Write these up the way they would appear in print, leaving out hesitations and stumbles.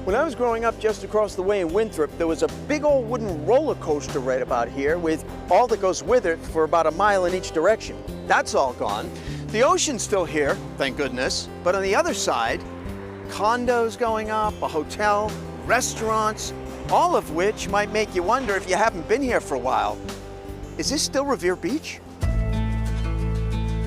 When I was growing up just across the way in Winthrop, there was a big old wooden roller coaster right about here with all that goes with it for about a mile in each direction. That's all gone. The ocean's still here, thank goodness, but on the other side, condos going up, a hotel, restaurants, all of which might make you wonder if you haven't been here for a while. Is this still Revere Beach?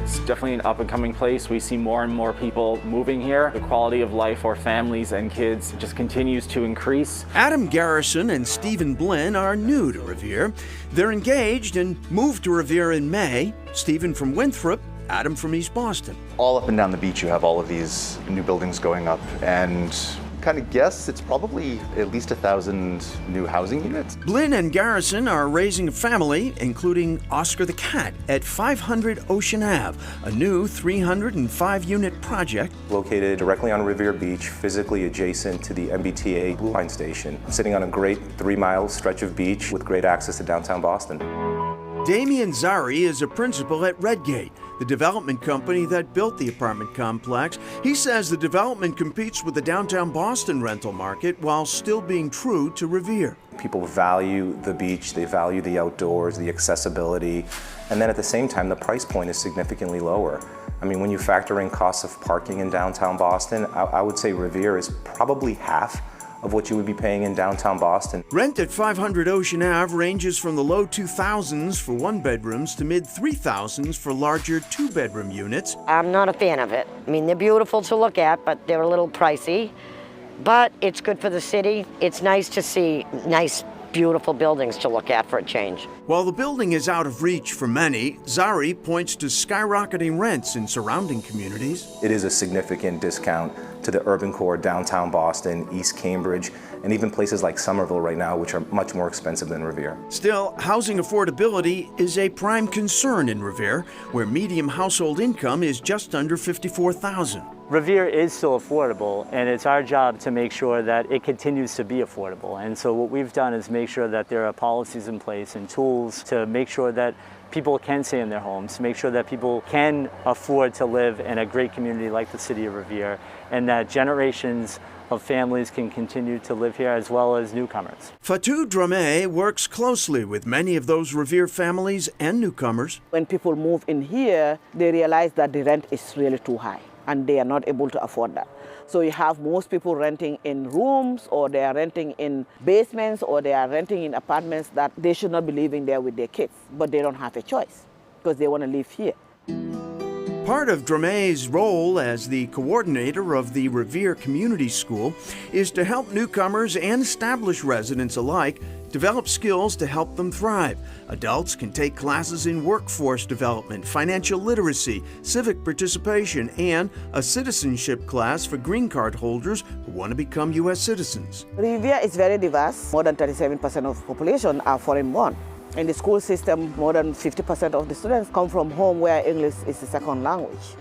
It's definitely an up-and-coming place. We see more and more people moving here. The quality of life for families and kids just continues to increase. Adam Garrison and Stephen Blinn are new to Revere. They're engaged and moved to Revere in May. Stephen from Winthrop, Adam from East Boston. All up and down the beach you have all of these new buildings going up, and kind of guess it's probably at least 1,000 new housing units. Blinn and Garrison are raising a family, including Oscar the cat, at 500 Ocean Ave, a new 305-unit project. Located directly on Revere Beach, physically adjacent to the MBTA Blue Line station, sitting on a great 3-mile stretch of beach with great access to downtown Boston. Damian Zari is a principal at Redgate, the development company that built the apartment complex. He says the development competes with the downtown Boston rental market while still being true to Revere. People value the beach, they value the outdoors, the accessibility, and then at the same time, the price point is significantly lower. I mean, when you factor in costs of parking in downtown Boston, I would say Revere is probably half of what you would be paying in downtown Boston. Rent at 500 Ocean Ave ranges from the low 2,000s for one-bedrooms to mid-3,000s for larger two-bedroom units. I'm not a fan of it. I mean, they're beautiful to look at, but they're a little pricey. But it's good for the city. It's nice to see nice, beautiful buildings to look at for a change. While the building is out of reach for many, Zari points to skyrocketing rents in surrounding communities. It is a significant discount to the urban core, downtown Boston, East Cambridge, and even places like Somerville right now, which are much more expensive than Revere. Still, housing affordability is a prime concern in Revere, where median household income is just under $54,000. Revere is still affordable, and it's our job to make sure that it continues to be affordable. And so what we've done is make sure that there are policies in place and tools to make sure that people can stay in their homes, to make sure that people can afford to live in a great community like the city of Revere, and that generations of families can continue to live here as well as newcomers. Fatou Dramé works closely with many of those Revere families and newcomers. When people move in here, they realize that the rent is really too high and they are not able to afford that. So you have most people renting in rooms, or they are renting in basements, or they are renting in apartments that they should not be living there with their kids, but they don't have a choice because they want to live here. Part of Dramé's role as the coordinator of the Revere Community School is to help newcomers and established residents alike develop skills to help them thrive. Adults can take classes in workforce development, financial literacy, civic participation, and a citizenship class for green card holders who want to become U.S. citizens. Revere is very diverse. More than 37% of the population are foreign born. In the school system, more than 50% of the students come from home where English is the second language.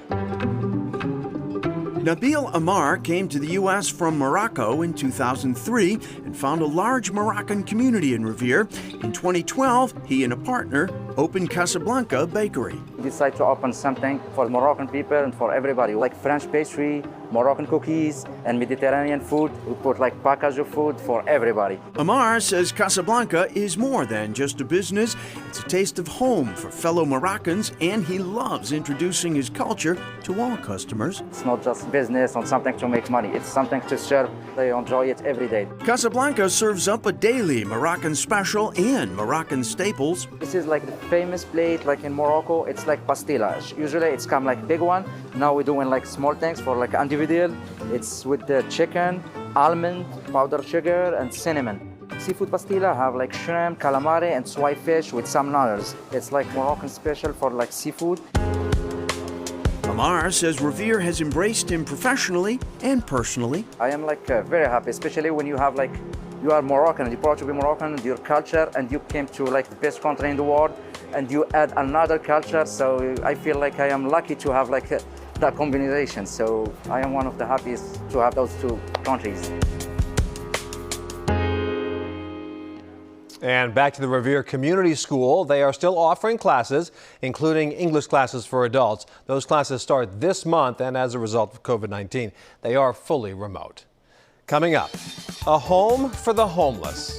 Nabil Amar came to the U.S. from Morocco in 2003 and found a large Moroccan community in Revere. In 2012, he and a partner opened Casablanca Bakery. We decided to open something for Moroccan people and for everybody, like French pastry, Moroccan cookies, and Mediterranean food. We put like package of food for everybody. Amar says Casablanca is more than just a business. It's a taste of home for fellow Moroccans, and he loves introducing his culture to all customers. It's not just business or something to make money. It's something to serve. They enjoy it every day. Casablanca serves up a daily Moroccan special and Moroccan staples. This is like the famous plate, like in Morocco. It's like pastilla. Usually it's come like big one. Now we're doing like small things for like individual. It's with the chicken, almond, powdered sugar, and cinnamon. Seafood pastilla have like shrimp, calamari, and swai fish with some nutters. It's like Moroccan special for like seafood. Amar says Revere has embraced him professionally and personally. I am like very happy, especially when you have like, you are Moroccan and you're proud to be Moroccan and your culture, and you came to like the best country in the world and you add another culture. So I feel like I am lucky to have like that combination. So I am one of the happiest to have those two countries. And back to the Revere Community School. They are still offering classes, including English classes for adults. Those classes start this month, and as a result of COVID-19, they are fully remote. Coming up, A home for the homeless.